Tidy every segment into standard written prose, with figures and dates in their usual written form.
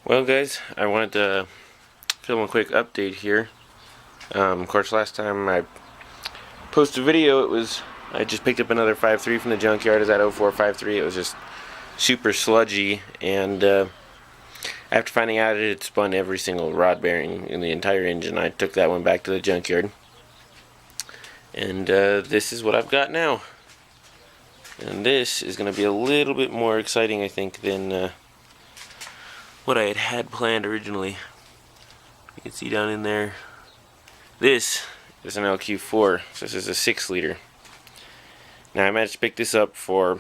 Well guys, I wanted to film a quick update here. Of course last time I posted a video I just picked up another 5.3 from the junkyard. Is that 0453. It was just super sludgy, and after finding out it had spun every single rod bearing in the entire engine, I took that one back to the junkyard. And this is what I've got now. And this is going to be a little bit more exciting, I think, than what I had planned originally. You can see down in there, this is an LQ4, so this is a 6-liter. Now I managed to pick this up for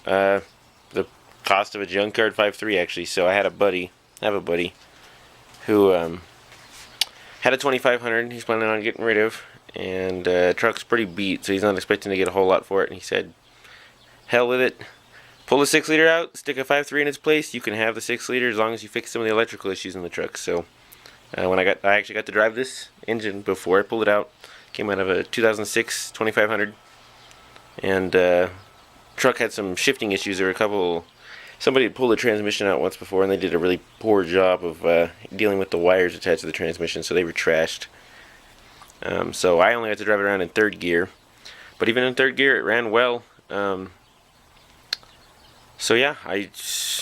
the cost of a junkyard 5.3 actually. So I have a buddy who had a 2500 he's planning on getting rid of, and truck's pretty beat, so he's not expecting to get a whole lot for it, and he said, hell with it. Pull the 6-liter out, stick a 5.3 in its place, you can have the 6-liter as long as you fix some of the electrical issues in the truck. So when I actually got to drive this engine before I pulled it out. Came out of a 2006 2500, and truck had some shifting issues. There were somebody had pulled the transmission out once before, and they did a really poor job of dealing with the wires attached to the transmission, so they were trashed. So I only had to drive it around in 3rd gear, but even in 3rd gear it ran well. So yeah, I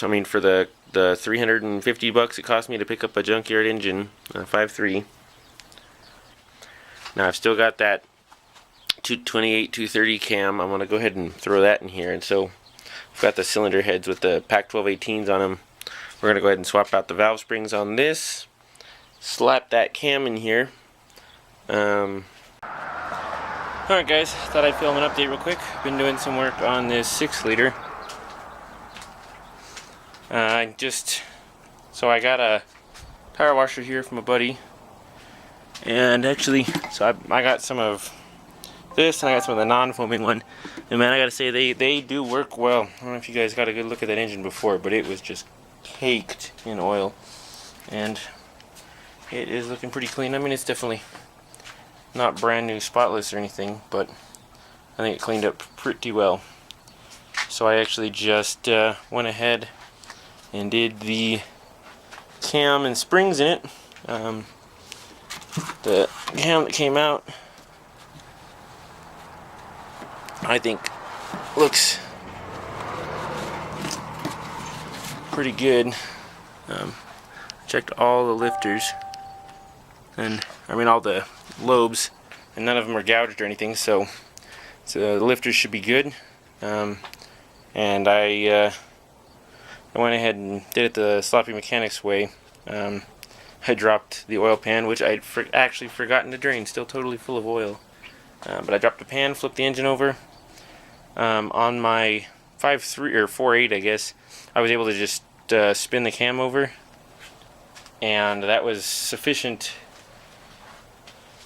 mean, for the $350 it cost me to pick up a junkyard engine, 5.3. Now I've still got that 228 230 cam. I'm gonna go ahead and throw that in here, and so I've got the cylinder heads with the Pac 1218s on them. We're gonna go ahead and swap out the valve springs on this, slap that cam in here. Alright guys, thought I'd film an update real quick. Been doing some work on this 6-liter. So I got a power washer here from a buddy, and actually, so I got some of this, and I got some of the non-foaming one, and man, I gotta say, they do work well. I don't know if you guys got a good look at that engine before, but it was just caked in oil, and it is looking pretty clean. I mean, it's definitely not brand new, spotless or anything, but I think it cleaned up pretty well. So I actually just went ahead and did the cam and springs in it. The cam that came out, I think, looks pretty good. Checked all the lifters, and I mean all the lobes, and none of them are gouged or anything, so the lifters should be good. And I went ahead and did it the sloppy mechanics way. I dropped the oil pan, which I'd actually forgotten to drain, still totally full of oil. But I dropped the pan, flipped the engine over. On my 5.3 or 4.8, I guess, I was able to just spin the cam over, and that was sufficient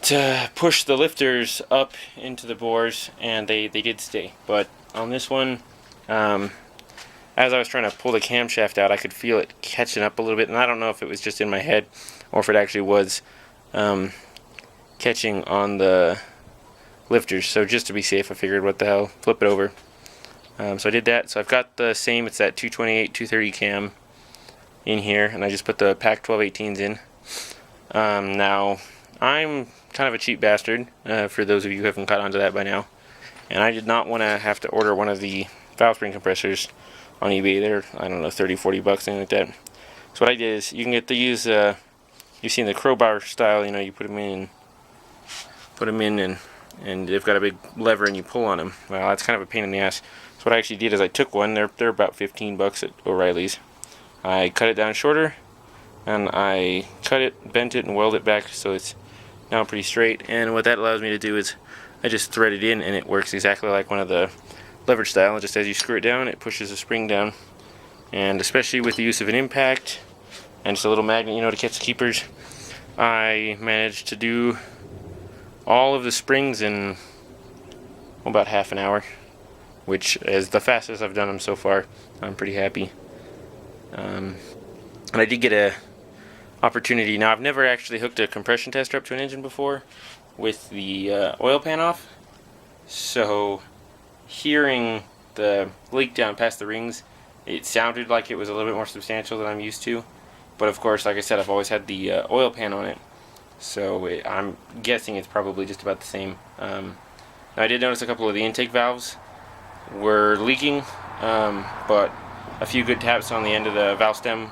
to push the lifters up into the bores, and they did stay. But on this one, as I was trying to pull the camshaft out, I could feel it catching up a little bit, and I don't know if it was just in my head or if it actually was catching on the lifters. So just to be safe, I figured, what the hell, flip it over. So I did that. So I've got the same, it's that 228 230 cam in here, and I just put the Pac 1218s in. Now I'm kind of a cheap bastard, for those of you who haven't caught on to that by now, and I did not want to have to order one of the valve spring compressors on eBay. They're, I don't know, $30-40, something like that. So what I did is, you can get to use, you've seen the crowbar style, you know, you put them in and they've got a big lever and you pull on them. Well, that's kind of a pain in the ass. So what I actually did is I took one, they're about $15 at O'Reilly's. I cut it down shorter, and I cut it, bent it, and welded it back so it's now pretty straight. And what that allows me to do is I just thread it in, and it works exactly like one of the leverage style. Just as you screw it down, it pushes the spring down, and especially with the use of an impact and just a little magnet, you know, to catch the keepers, I managed to do all of the springs in about half an hour, which is the fastest I've done them so far. I'm pretty happy. And I did get a opportunity. Now, I've never actually hooked a compression tester up to an engine before with the oil pan off, so hearing the leak down past the rings, it sounded like it was a little bit more substantial than I'm used to, But of course, like I said, I've always had the oil pan on it, so I'm guessing it's probably just about the same. Now I did notice a couple of the intake valves were leaking, but a few good taps on the end of the valve stem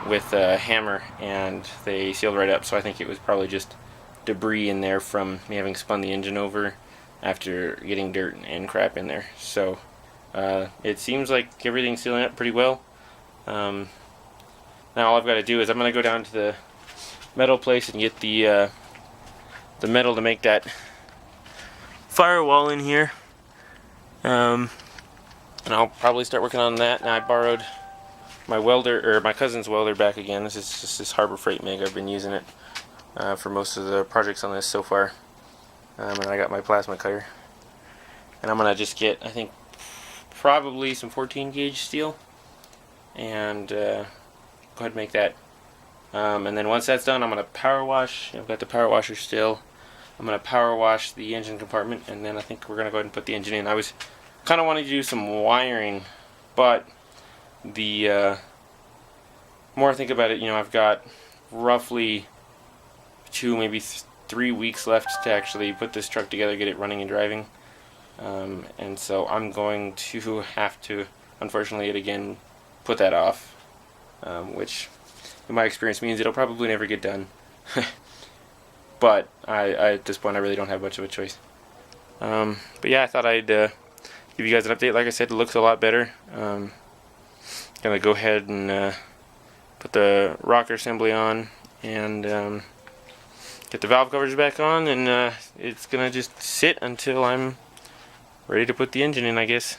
with a hammer and they sealed right up, so I think it was probably just debris in there from me having spun the engine over after getting dirt and crap in there. So it seems like everything's sealing up pretty well. Now all I've got to do is I'm going to go down to the metal place and get the metal to make that firewall in here. And I'll probably start working on that. Now I borrowed my welder, or my cousin's welder, back again. This is just this Harbor Freight MIG. I've been using it for most of the projects on this so far. And I got my plasma cutter. And I'm going to just get, I think, probably some 14 gauge steel. And go ahead and make that. And then once that's done, I'm going to power wash. I've got the power washer still. I'm going to power wash the engine compartment, and then I think we're going to go ahead and put the engine in. I was kind of wanting to do some wiring, but the more I think about it, I've got roughly 2, maybe 3 weeks left to actually put this truck together, get it running and driving. And so I'm going to have to, unfortunately, again, put that off, which in my experience means it'll probably never get done. But I at this point I really don't have much of a choice. But yeah, I thought I'd give you guys an update. Like I said, it looks a lot better. Gonna go ahead and put the rocker assembly on and get the valve covers back on, and it's gonna just sit until I'm ready to put the engine in, I guess.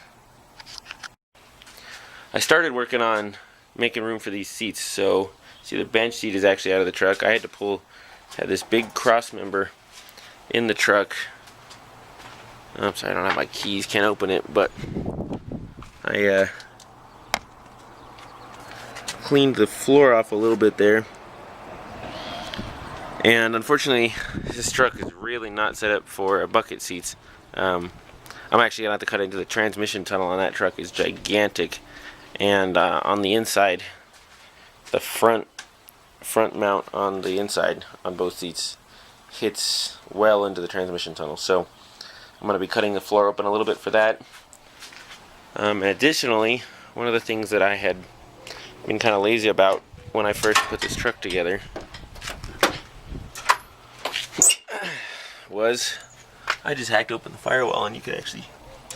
I started working on making room for these seats. So see, the bench seat is actually out of the truck. I had to had this big cross member in the truck. I'm sorry, I don't have my keys, can't open it, but I cleaned the floor off a little bit there. And unfortunately, this truck is really not set up for bucket seats. I'm actually going to have to cut into the transmission tunnel on that truck. It's gigantic. And on the inside, the front mount on the inside on both seats hits well into the transmission tunnel. So I'm going to be cutting the floor open a little bit for that. And additionally, one of the things that I had been kind of lazy about when I first put this truck together was I just hacked open the firewall, and you can actually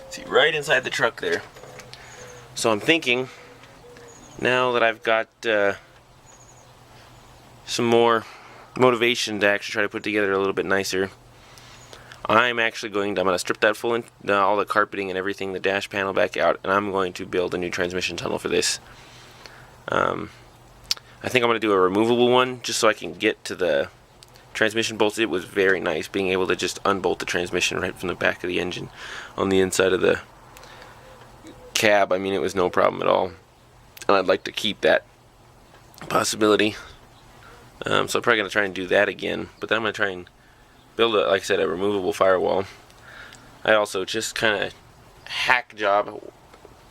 see right inside the truck there. So I'm thinking, now that I've got some more motivation to actually try to put together a little bit nicer, I'm going to strip that all the carpeting and everything, the dash panel back out, and I'm going to build a new transmission tunnel for this. I think I'm going to do a removable one just so I can get to the transmission bolts. It was very nice being able to just unbolt the transmission right from the back of the engine on the inside of the cab. I mean, it was no problem at all, and I'd like to keep that possibility. So I'm probably going to try and do that again, but then I'm going to try and build, like I said, a removable firewall. I also just kind of hack job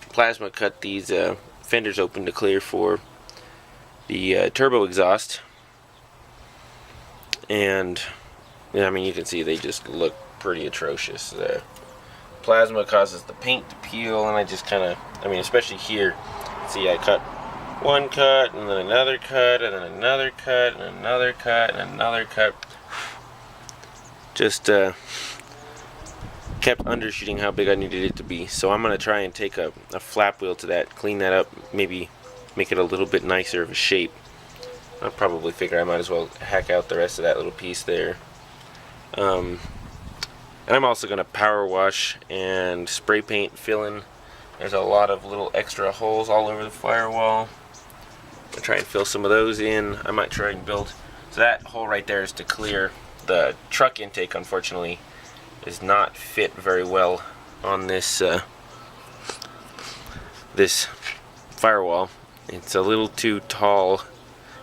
plasma cut these fenders open to clear for the turbo exhaust, and yeah, I mean, you can see they just look pretty atrocious. The plasma causes the paint to peel, and I just kind of, I mean, especially here, see, I cut one cut, and then another cut, and then another cut, and another cut, and another cut. Just kept undershooting how big I needed it to be. So I'm going to try and take a flap wheel to that, clean that up, maybe make it a little bit nicer of a shape. I'll probably figure I might as well hack out the rest of that little piece there. And I'm also going to power wash and spray paint fill in. There's a lot of little extra holes all over the firewall. I'm going to try and fill some of those in. I might try and build, so that hole right there is to clear. The truck intake, unfortunately, is not fit very well on this this firewall. It's a little too tall,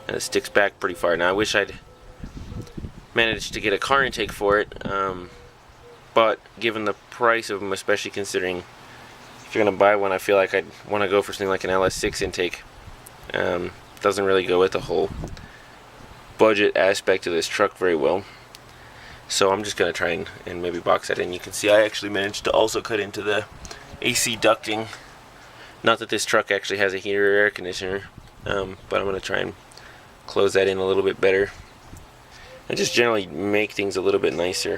and it sticks back pretty far. Now I wish I'd managed to get a car intake for it, but given the price of them, especially considering if you're going to buy one, I feel like I'd want to go for something like an LS6 intake. doesn't really go with the whole budget aspect of this truck very well. So I'm just going to try and maybe box that in. You can see I actually managed to also cut into the AC ducting. Not that this truck actually has a heater or air conditioner, but I'm going to try and close that in a little bit better and just generally make things a little bit nicer.